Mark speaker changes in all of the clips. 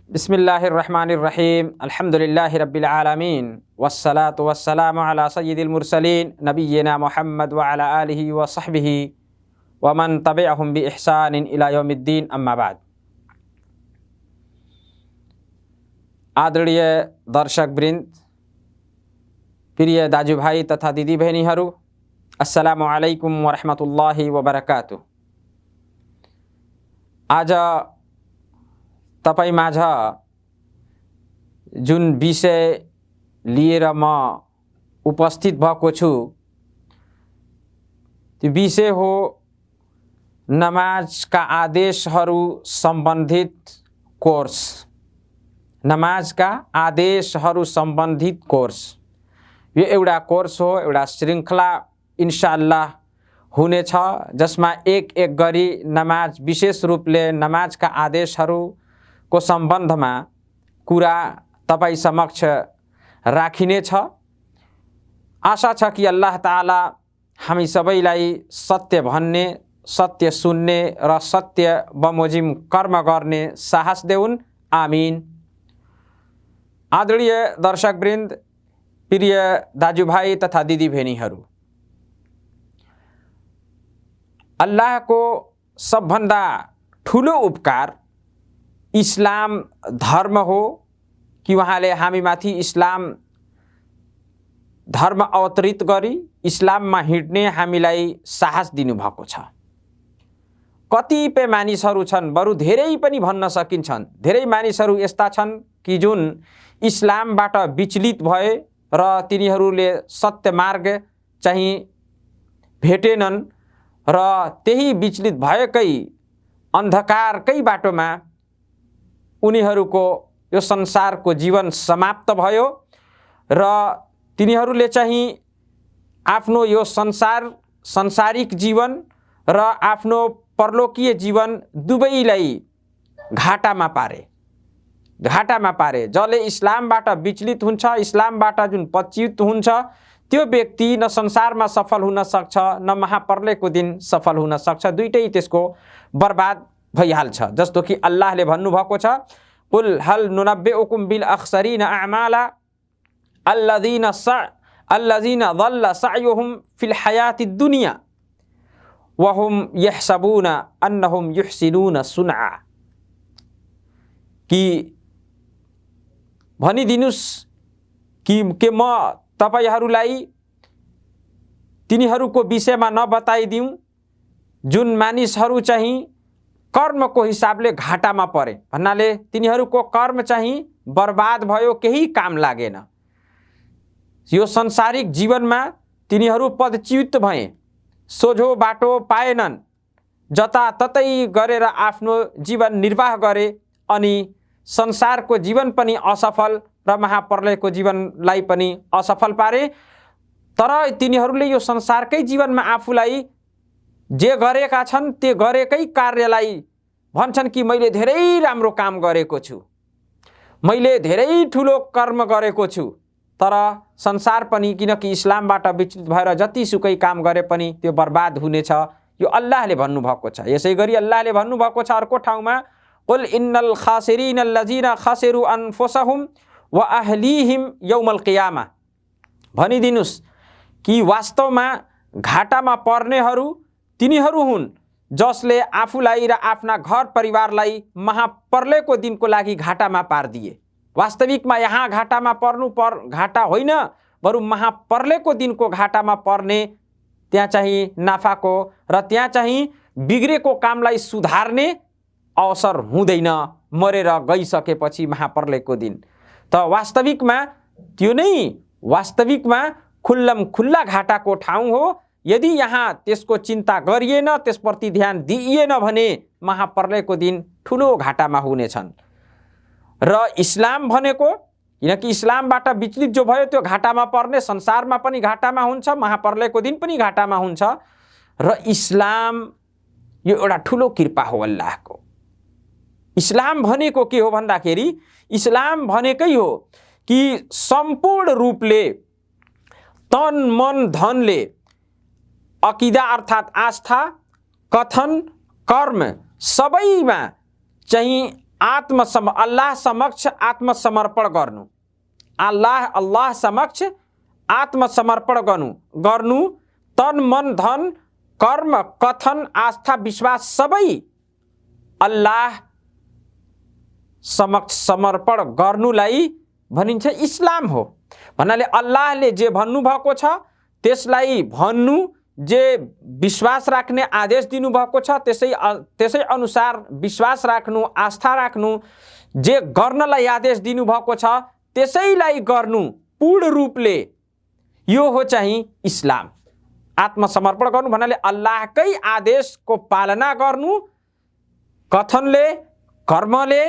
Speaker 1: बिस्मिल्लाहिर्रहमानिर्रहीम अल्हम्दुलिल्लाहि रब्बिल आलमीन वस्सलातु वस्सलामु अला सय्यिदिल मुरसलीन नबिय्यिना मुहम्मद व अला आलिहि व सहबिहि व मन तबिअहुम बि इहसानिन इला यौमिद्दीन अम्मा बाद। आदरणीय दर्शकवृन्द, प्रिय दाजुभाइ तथा दिदीबहिनीहरू, अस्सलामु अलैकुम व रहमतुल्लाहि व बरकातुह। आज तपाईँ माझ जुन विषय लिएर म उपस्थित भएको छु त्यो विषय हो नमाजका आदेशहरू सम्बन्धित कोर्स। नमाजका आदेशहरू सम्बन्धित कोर्स यो एउटा कोर्स हो, एउटा श्रृङ्खला इन्शाअल्लाह हुनेछ, जसमा एक एक गरी नमाज, विशेष रूपले नमाजका आदेशहरूको सम्बन्धमा कुरा तपाईँ समक्ष राखिनेछ। आशा छ कि अल्लाह ताला हामी सबैलाई सत्य भन्ने, सत्य सुन्ने र सत्य बमोजिम कर्म गर्ने साहस देउन्। आमीन। आदरणीय दर्शकवृन्द, प्रिय दाजुभाइ तथा दिदीबहिनीहरू, अल्लाहको सबभन्दा ठुलो उपकार इस्लाम धर्म हो कि उहाँले हामीमाथि इस्लाम धर्म अवतरित गरी इस्लाममा हिँड्ने हामीलाई साहस दिनुभएको छ। कतिपय मानिसहरू छन्, बरु धेरै पनि भन्न सकिन्छन्, धेरै मानिसहरू यस्ता छन् कि जुन इस्लामबाट विचलित भए र तिनीहरूले सत्य मार्ग चाहिँ भेटेनन् र त्यही विचलित भएकै अन्धकारकै बाटोमा उनीहरूको यो संसारको जीवन समाप्त भयो र तिनीहरूले चाहिँ आफ्नो यो सांसारिक जीवन र आफ्नो परलोकीय जीवन दुवैलाई घाटामा पारे। जसले इस्लामबाट विचलित हुन्छ, इस्लामबाट जुन पच्युत हुन्छ, त्यो व्यक्ति न संसारमा सफल हुन सक्छ न महाप्रलयको दिन सफल हुन सक्छ, दुईटै त्यसको बर्बाद भइहाल्छ। जस्तो कि अल्लाहले भन्नुभएको छ, कुल हल नुनब्बिउकुम बिल अख्सरीन अमाला अल्लज़ीना ज़ल्ल सअयुहुम फिल हयाति दुनिया वहुम यहसबून अन्नहुम युहसिनून सुनआ। कि भनिदिनुस् कि के म तपाईहरूलाई तिनीहरूको विषयमा नबताइदिउँ जुन मानिसहरू चाहिँ कर्मको हिसाबले घाटामा परे, भन्नाले तिनीहरूको कर्म चाहिँ बर्बाद भयो, केही काम लागेन, यो संसारिक जीवनमा तिनीहरू पदच्युत भए, सोझो बाटो पाएनन्, जताततै गरेर आफ्नो जीवन निर्वाह गरे अनि संसारको जीवन पनि असफल र महाप्रलयको जीवनलाई पनि असफल पारे। तर तिनीहरूले यो संसारकै जीवनमा आफूलाई जे गरेका छन् त्यो गरेकै कार्यलाई भन्छन् कि मैले धेरै राम्रो काम गरेको छु, मैले धेरै ठुलो कर्म गरेको छु। तर संसार पनि किनकि इस्लामबाट विचलित भएर जतिसुकै काम गरे पनि त्यो बर्बाद हुनेछ, यो अल्लाहले भन्नुभएको छ। यसै गरी अल्लाहले भन्नुभएको छ अर्को ठाउँमा, कुल इन्नल खासिरीन अल्लज़ीना खसिरू अनफुसहुम व अहलीहिम यौमल क़ियामा। भनिदिनुस् कि वास्तवमा घाटामा पर्नेहरू तिनीहरू हुन् जसले आफूलाई र आफ्ना घर परिवारलाई महाप्रलयको दिनको लागि घाटामा पारिदिए। वास्तविकमा यहाँ घाटामा घाटा होइन, बरु महाप्रलयको दिनको घाटामा पर्ने, त्यहाँ चाहिँ नाफाको र त्यहाँ चाहिँ बिग्रेको कामलाई सुधार्ने अवसर हुँदैन मरेर गइसकेपछि महाप्रलयको दिन। त वास्तविकमा त्यो नै वास्तविकमा खुल्लम खुल्ला घाटाको ठाउँ हो। यदि यहाँ त्यसको चिन्ता गरिएन, त्यसप्रति ध्यान दिइएन भने महाप्रलयको दिन ठुलो घाटामा हुनेछन्। र इस्लाम भनेको, किनकि इस्लामबाट विचलित जो भयो त्यो घाटामा पर्ने, संसारमा पनि घाटामा हुन्छ, महाप्रलयको दिन पनि घाटामा हुन्छ। र इस्लाम यो एउटा ठुलो कृपा हो अल्लाहको। इस्लाम भनेको के हो भन्दाखेरि, इस्लाम भनेकै हो कि सम्पूर्ण रूपले तन मन धनले अकिदा अर्थात् आस्था कथन कर्म सबैमा चाहिँ अल्लाह समक्ष आत्मसमर्पण गर्नु, अल्लाह समक्ष आत्मसमर्पण गर्नु, तन मन धन कर्म कथन आस्था विश्वास सबै अल्लाह समक्ष समर्पण गर्नुलाई भनिन्छ इस्लाम हो। भन्नाले अल्लाहले जे भन्नुभएको छ त्यसलाई भन्नु, जे विश्वास राख्ने आदेश दिनुभएको छ त्यसै अनुसार विश्वास राख्नु, आस्था राख्नु, जे गर्नलाई आदेश दिनुभएको छ त्यसैलाई गर्नु पूर्ण रूपले, यो हो चाहिँ इस्लाम। आत्मसमर्पण गर्नु भन्नाले अल्लाहकै आदेशको पालना गर्नु, कथनले, कर्मले,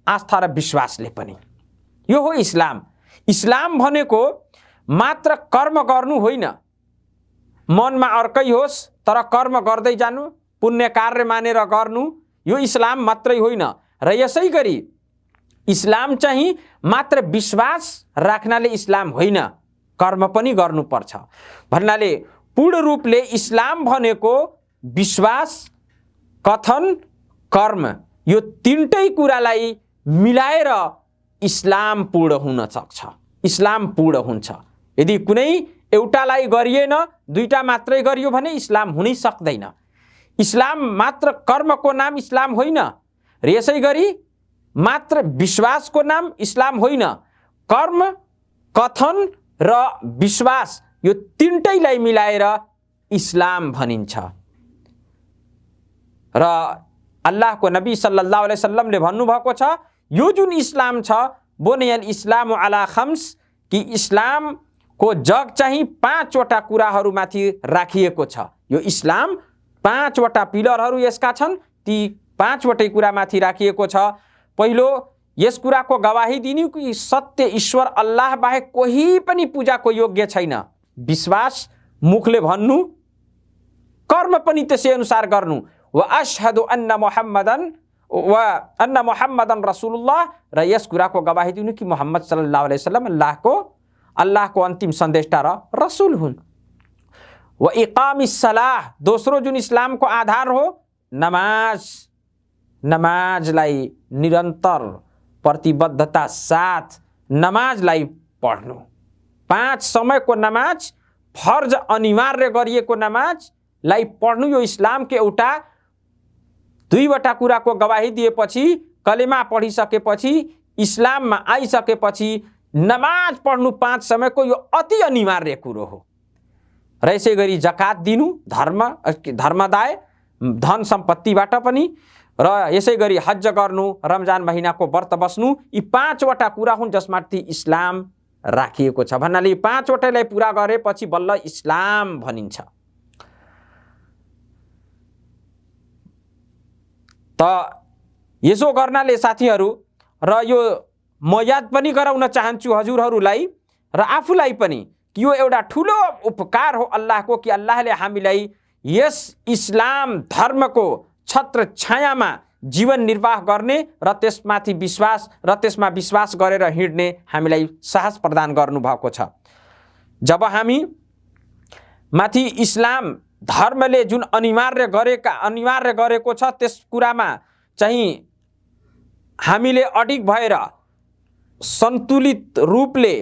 Speaker 1: आस्था र विश्वासले पनि, यो हो इस्लाम। इस्लाम भनेको मात्र कर्म गर्नु होइन, मनमा अर्कै होस् तर कर्म गर्दै जानु, पुण्य कार्य मानेर गर्नु, यो इस्लाम मात्रै होइन। र यसै गरी इस्लाम चाहिँ मात्र विश्वास राख्नाले इस्लाम होइन, कर्म पनि गर्नुपर्छ। भन्नाले पूर्ण रूपले इस्लाम भनेको विश्वास, कथन, कर्म, यो तीनटै कुरालाई मिलाएर इस्लाम पूर्ण हुन सक्छ, इस्लाम पूर्ण हुन्छ। यदि कुनै एउटालाई गरिएन, दुईटा मात्रै गरियो भने इस्लाम हुनै सक्दैन। इस्लाम मात्र कर्मको नाम इस्लाम होइन, र यसै गरी मात्र विश्वासको नाम इस्लाम होइन। कर्म, कथन र विश्वास यो तीनटैलाई मिलाएर इस्लाम भनिन्छ। र अल्लाहको नबी सल्लल्लाहु अलैहि वसल्लमले भन्नुभएको छ, यो जुन इस्लाम छ, बुनियल इस्लाम अला खम्स, कि इस्लामको जग चाहिँ 5वटा कुराहरूमाथि राखिएको छ। यो इस्लाम 5वटा पिलरहरू यसका छन्, ती 5वटै कुरामाथि राखिएको छ। पहिलो, यस कुराको गवाही दिनु कि सत्य ईश्वर अल्लाह बाहेक कोही पनि पूजाको योग्य छैन, विश्वास मुखले भन्नु, कर्म पनि त्यसै अनुसार गर्नु। व अशहदु अन्न मुहम्मदन रसूलुल्लाह, र यस कुराको गवाही दिनु कि मोहम्मद सल्लल्लाहु अलैहि वसल्लम अल्लाहको अन्तिम सन्देष्टा र रसूल हुन्। व इकामिस सलाह, दोस्रो जुन इस्लामको आधार हो, नमाजलाई निरन्तर प्रतिबद्धता साथ नमाजलाई पढ्नु। 5 समयको नमाज, फर्ज अनिवार्य गरिएको नमाजलाई पढ्नु, यो इस्लामको एउटा 2वटा कुराको गवाही दिएपछि, कलेमा पढिसकेपछि, इस्लाममा आइसकेपछि नमाज पढ्नु 5 समयको, यो अति अनिवार्य कुरो हो। र यसै गरी जकात दिनु, धर्मदाय धन सम्पत्तिबाट पनि, र यसै गरी हज गर्नु, रमजान महिनाको व्रत बस्नु, यी 5वटा कुरा हुन् जसमाथि इस्लाम राखिएको छ। भन्नाले यी 5वटालाई पुरा गरेपछि बल्ल इस्लाम भनिन्छ। त यसो गर्नाले साथीहरू, र यो म याद पनि गराउन चाहन्छु हजुरहरूलाई र आफूलाई पनि कि यो एउटा ठुलो उपकार हो अल्लाहको, कि अल्लाहले हामीलाई यस इस्लाम धर्मको छत्र छायामा जीवन निर्वाह गर्ने र त्यसमाथि विश्वास र त्यसमा विश्वास गरेर हिँड्ने हामीलाई साहस प्रदान गर्नुभएको छ। जब हामी माथि इस्लाम धर्मले जुन अनिवार्य गरेको छ त्यस कुरामा चाहिँ हामीले अडिग भएर सन्तुलित रूपले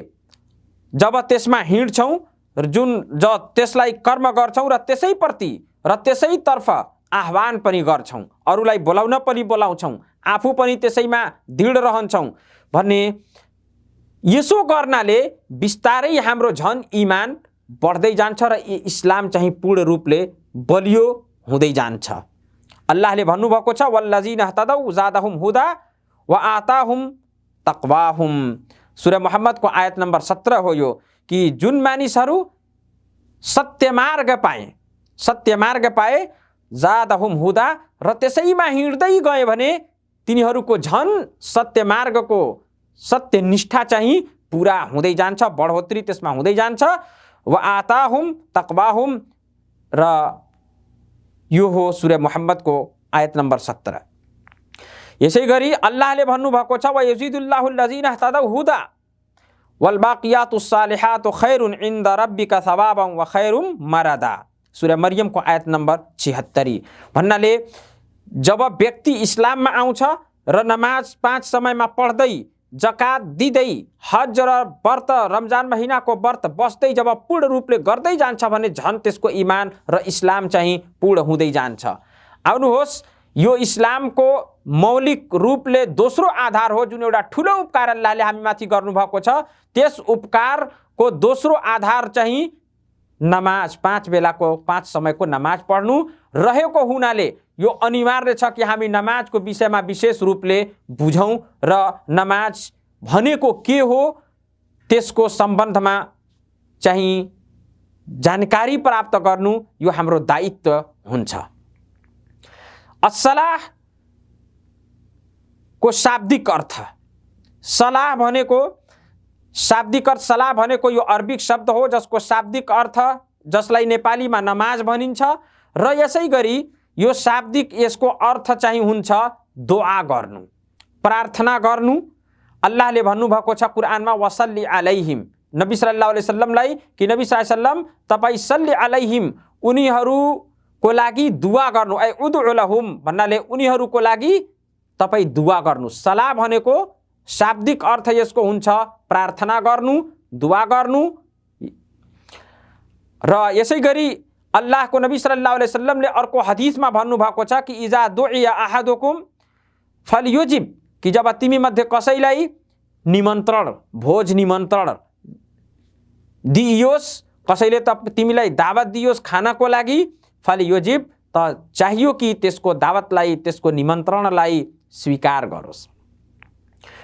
Speaker 1: जब त्यसमा हिँड्छौँ, त्यसलाई कर्म गर्छौँ र त्यसैप्रति र त्यसैतर्फ आह्वान पनि गर्छौँ, अरूलाई बोलाउन पनि बोलाउँछौँ, आफू पनि त्यसैमा दृढ रहन्छौँ भन्ने, यसो गर्नाले बिस्तारै हाम्रो झन इमान बढ्दै जान्छ र इस्लाम चाहिँ पूर्ण रूपले बलियो हुँदै जान्छ। अल्लाहले भन्नुभएको छ, वल्लजीना हतदौ जादहुम हुदा व आताहुम तक्वाहुम। सूरा मुहम्मदको आयत नम्बर 17 हो यो, कि जुन मानिसहरू सत्यमार्ग पाए जादहुम हुदा, र त्यसैमा हिँड्दै गए भने तिनीहरूको झन सत्यमार्गको सत्यनिष्ठा चाहिँ पुरा हुँदै जान्छ, बढोत्तरी त्यसमा हुँदै जान्छ। व आताहुम तक्वाहुम, र यो हो सूरा मुहम्मदको आयत नम्बर 17। यसै गरी अल्लाहले भन्नुभएको छ, व यजिदुल्लाहु लजीना हतदौ हुदा वल बाकियातुस सालिहातु खैरुन इन्द रब्बिका सवाबन व खैरुम मरदा। सूरा मरियमको आयत नम्बर 76। भन्नाले जब व्यक्ति इस्लाममा आउँछ र नमाज 5 समयमा पढ्दै, जकात दिँदै, हज र व्रत रमजान महिनाको व्रत बस्दै जब पूर्ण रूपले गर्दै जान्छ भने झन् त्यसको इमान र इस्लाम चाहिँ पूर्ण हुँदै जान्छ। आउनुहोस्, यो इस्लामको मौलिक रूपले दोस्रो आधार हो, जुन एउटा ठुलो उपकार अल्लाहले हामीमाथि गर्नुभएको छ। त्यस उपकारको दोस्रो आधार चाहिँ नमाज, 5 बेलाको 5 समयको नमाज पढ्नु रहेको हुनाले यो अनिवार्य छ कि हामी नमाजको विषयमा विशेष रूपले बुझौँ र नमाज भनेको के हो त्यसको सम्बन्धमा चाहिँ जानकारी प्राप्त गर्नु यो हाम्रो दायित्व हुन्छ। अस्सलाह को शाब्दिक अर्थ, सलाह भनेको शाब्दिक अर्थ, सलाह भनेको यो अरबिक शब्द हो जसको शाब्दिक अर्थ, जसलाई नेपालीमा नमाज भनिन्छ र यसै गरी यो शाब्दिक यसको अर्थ चाहिँ हुन्छ दुआ गर्नु, प्रार्थना गर्नु। अल्लाहले भन्नुभएको छ कुरानमा वसल्ली अलैहिम, नबी सल्लल्लाहु अलैहि वसल्लमलाई कि नबी सल्लल्लाहु अलैहि वसल्लम तपाईँ सल्ली अलैहिम उनीहरूको लागि दुआ गर्नु, ऐ उदउ लहुम भन्नाले उनीहरूको लागि तपाईँ दुआ गर्नु। सलाह भनेको शाब्दिक अर्थ यसको हुन्छ प्रार्थना गर्नु, दुआ गर्नु। र यसै गरी अल्लाहको नबी सल्लल्लाहु अलैहि वसल्लमले अर्को हदीसमा भन्नुभएको छ कि इजा दुइया अहादुकुम फलयुजिब, कि जब तिमी मध्ये कसैलाई निमन्त्रण, भोज निमन्त्रण दिइयोस्, कसैले तिमीलाई दावत दियोस् खानाको लागि, फलयुजिब, त चाहियो कि त्यसको दावतलाई, त्यसको निमन्त्रणलाई स्वीकार गरोस्।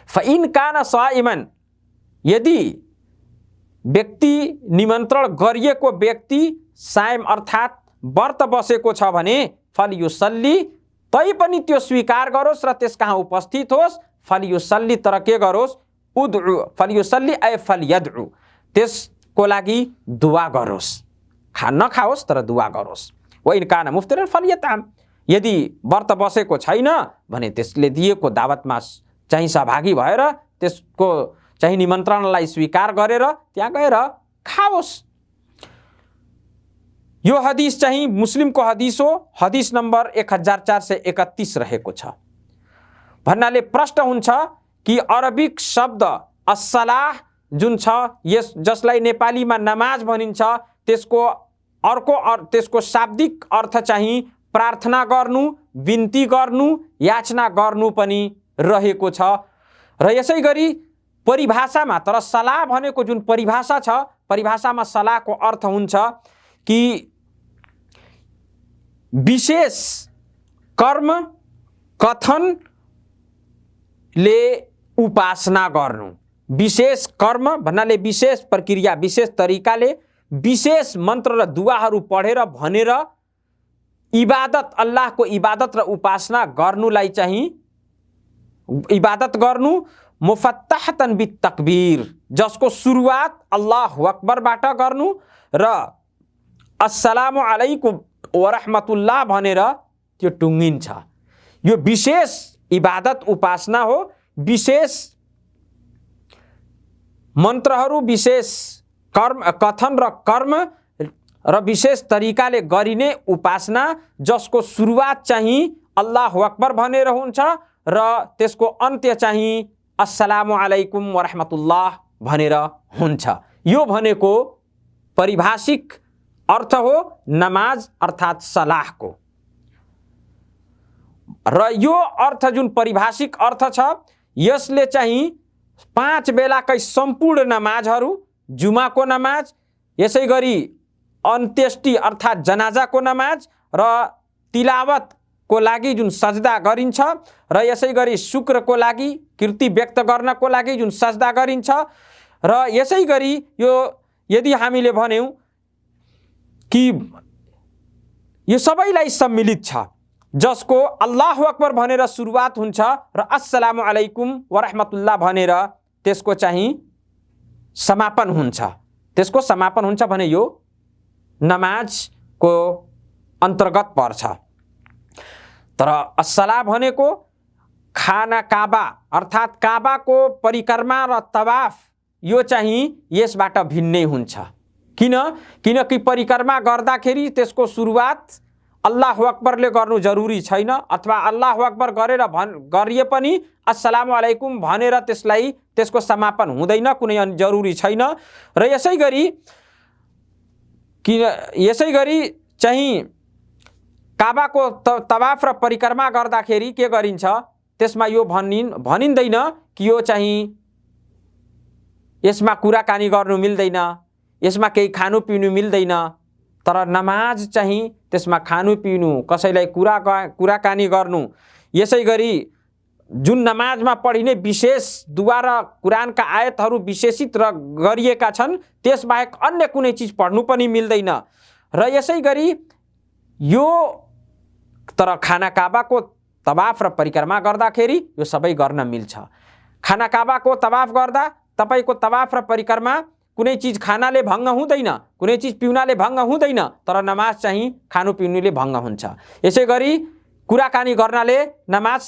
Speaker 1: फइन कान साइमन, यदि व्यक्ति निमन्त्रण गरिएको व्यक्ति साइम अर्थात् व्रत बसेको छ भने फलयुसल्ली, तै पनि त्यो स्वीकार गरोस् र त्यस कहाँ उपस्थित होस्। फलयुसल्ली, तर के गरोस्, उदउ, फलयुसल्ली ऐ फलयदउ, त्यसको लागि दुआ गरोस्, नखाओस् तर दुआ गरोस्। वइन कान मुफ्तिरन फलयतअम, यदि व्रत बसेको छैन भने त्यसले दिएको दावतमा चाहिँ सहभागी भएर त्यसको चाहिँ निमन्त्रणलाई स्वीकार गरेर त्यहाँ गएर खाओस्। यो हदीस चाहिँ मुस्लिमको हदीस हो, हदीस नम्बर 1431 रहेको छ। भन्नाले प्रश्न हुन्छ कि अरबिक शब्द अस्सलाह जुन छ, यस जसलाई नेपालीमा नमाज भनिन्छ, त्यसको त्यसको शाब्दिक अर्थ चाहिँ प्रार्थना गर्नु, बिन्ती गर्नु, याचना गर्नु पनि रहेको छ। र यसै गरी परिभाषामा, तर सलाह भनेको जुन परिभाषा छ, परिभाषामा सलाहको अर्थ हुन्छ कि विशेष कर्म कथनले उपासना गर्नु। विशेष कर्म भन्नाले विशेष प्रक्रिया, विशेष तरिकाले विशेष मन्त्र र दुआहरू पढेर भनेर इबादत, अल्लाहको इबादत र उपासना गर्नुलाई चाहिँ इबादत गर्नु। मुफत्तहतन बित्तकबीर, जसको सुरुवात अल्लाहु अकबरबाट गर्नु र अस्सलामु अलैकुम वरहमतुल्लाह भनेर त्यो टुङ्गिन्छ। यो विशेष इबादत उपासना हो। विशेष मन्त्रहरू, विशेष कर्म, कथन र कर्म र विशेष तरिकाले गरिने उपासना, जसको सुरुवात चाहिँ अल्लाहु अकबर भनेर हुन्छ र त्यसको अन्त्य चाहिँ अस्सलामु अलैकुम वरहमतुल्लाह भनेर हुन्छ। यो भनेको परिभाषिक अर्थ हो नमाज अर्थात् सलाहको। र यो अर्थ जुन परिभाषिक अर्थ छ, यसले चाहिँ 5 बेलाकै सम्पूर्ण नमाजहरू, जुमाको नमाज, यसै गरी अन्त्येष्टि अर्थात् जनाजाको नमाज र तिलावतको लागि जुन सजदा गरिन्छ र यसै गरी शुक्रको लागि, कृति व्यक्त गर्नको लागि जुन सजदा गरिन्छ, र यसै गरी यो यदि हामीले भन्यौँ कि यो सबैलाई सम्मिलित छ, जसको अल्लाहु अकबर भनेर सुरुवात हुन्छ र अस्सलामु अलैकुम वरहमतुल्लाह भनेर त्यसको चाहिँ समापन हुन्छ। त्यसको समापन हुन्छ भने यो नमाजको अन्तर्गत पर्छ। तर अस्सलाह भनेको खाना काबा अर्थात् काबाको परिक्रमा र तवाफ, यो चाहिँ यसबाट भिन्नै हुन्छ। किनकि परिक्रमा गर्दाखेरि त्यसको सुरुवात अल्लाहु अक्बरले गर्नु जरुरी छैन, अथवा अल्लाहु अक्बर गरिए पनि अस्सलामु अलैकुम भनेर त्यसको समापन हुँदैन, कुनै जरुरी छैन। र यसै गरी चाहिँ काबाको तवाफ र परिक्रमा गर्दाखेरि के गरिन्छ, त्यसमा यो भनिँदैन कि यो चाहिँ यसमा कुराकानी गर्नु मिल्दैन, यसमा केही खानु पिउनु मिल्दैन। तर नमाज चाहिँ त्यसमा खानु पिउनु, कसैलाई कुराकानी गर्नु, यसै गरी जुन नमाजमा पढिने विशेष दुआ र कुरानका आयतहरू विशेषित गरिएका छन् त्यसबाहेक अन्य कुनै चिज पढ्नु पनि मिल्दैन। र यसै गरी यो तर खाना काबाको तवाफ र परिक्रमा गर्दाखेरि यो सबै गर्न मिल्छ। खाना काबाको तवाफ गर्दा तपाईको तवाफ र परिक्रमा कुनै चिज खानाले भङ्ग हुँदैन, कुनै चिज पिउनाले भङ्ग हुँदैन, तर नमाज चाहिँ खानु पिउनुले भङ्ग हुन्छ। यसै गरी कुराकानी गर्नाले नमाज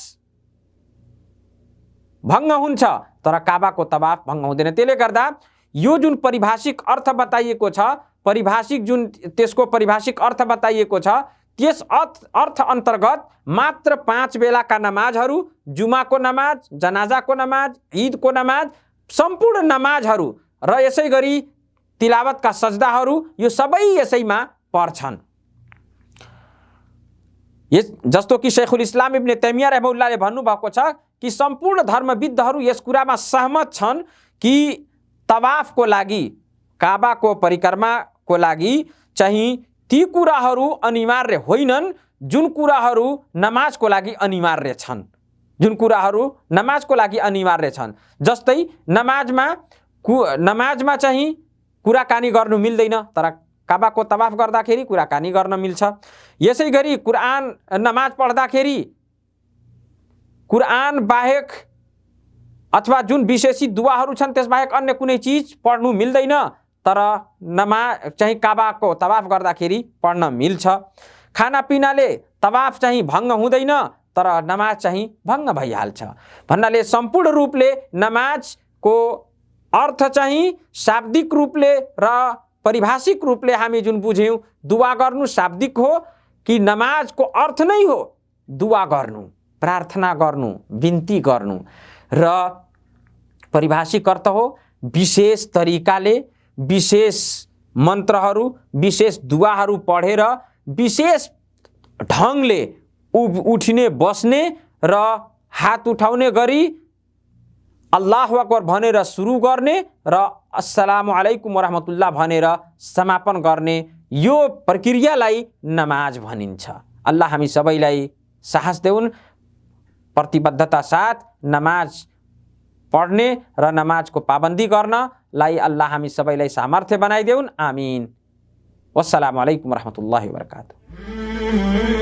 Speaker 1: भङ्ग हुन्छ, तर काबाको तवाफ भङ्ग हुँदैन। त्यसले गर्दा यो जुन परिभाषिक अर्थ बताइएको छ, त्यसको परिभाषिक अर्थ बताइएको छ, त्यस अर्थ अन्तर्गत मात्र 5 बेलाका नमाजहरू, जुमाको नमाज, जनाजाको नमाज, ईदको नमाज, सम्पूर्ण नमाजहरू र यसै गरी तिलावतका सजदाहरू यो सबै यसैमा पर्छन्। जस्तो कि शेखुल इस्लाम इब्न तैमिया रहमहुल्लाहले भन्नुभएको छ कि सम्पूर्ण धर्मविद्हरू यस कुरामा सहमत छन् कि तवाफको लागि, काबाको परिक्रमाको लागि चाहिँ ती कुराहरू अनिवार्य होइनन् जुन कुराहरू नमाजको लागि अनिवार्य छन्, जस्तै नमाजमा चाहिँ कुराकानी गर्नु मिल्दैन, तर काबाको तवाफ गर्दाखेरि कुराकानी गर्न मिल्छ। यसै गरी नमाज पढ्दाखेरि कुरान बाहेक अथवा जुन विशेषित दुआहरू छन् त्यसबाहेक अन्य कुनै चिज पढ्नु मिल्दैन, तर नमाज चाहिँ काबाको तवाफ गर्दाखेरि पढ्न मिल्छ। खानापिनाले तवाफ चाहिँ भङ्ग हुँदैन, तर नमाज चाहिँ भङ्ग भइहाल्छ। भन्नाले सम्पूर्ण रूपले नमाजको अर्थ चाहिँ शाब्दिक रूपले र परिभाषिक रूपले हामी जुन बुझ्यौँ, दुआ गर्नु शाब्दिक हो कि नमाजको अर्थ नै हो दुआ गर्नु, प्रार्थना गर्नु, बिन्ती गर्नु, र परिभाषिक अर्थ हो विशेष तरिकाले विशेष मन्त्रहरू, विशेष दुआहरू पढेर विशेष ढङ्गले उठिने, बस्ने र हात उठाउने गरी अल्लाहु अक्बर भनेर सुरु गर्ने र अस्सलामु अलैकुम वरहमतुल्लाह भनेर समापन गर्ने, यो प्रक्रियालाई नमाज भनिन्छ। अल्लाह हामी सबैलाई साहस देउन्, प्रतिबद्धता साथ नमाज पढ्ने र नमाजको पाबन्दी गर्नलाई अल्लाह हामी सबैलाई सामर्थ्य बनाइदेउन्। आमीन। वस्सलामु अलैकुम वरहमतुल्लाहि वबरकातुहू।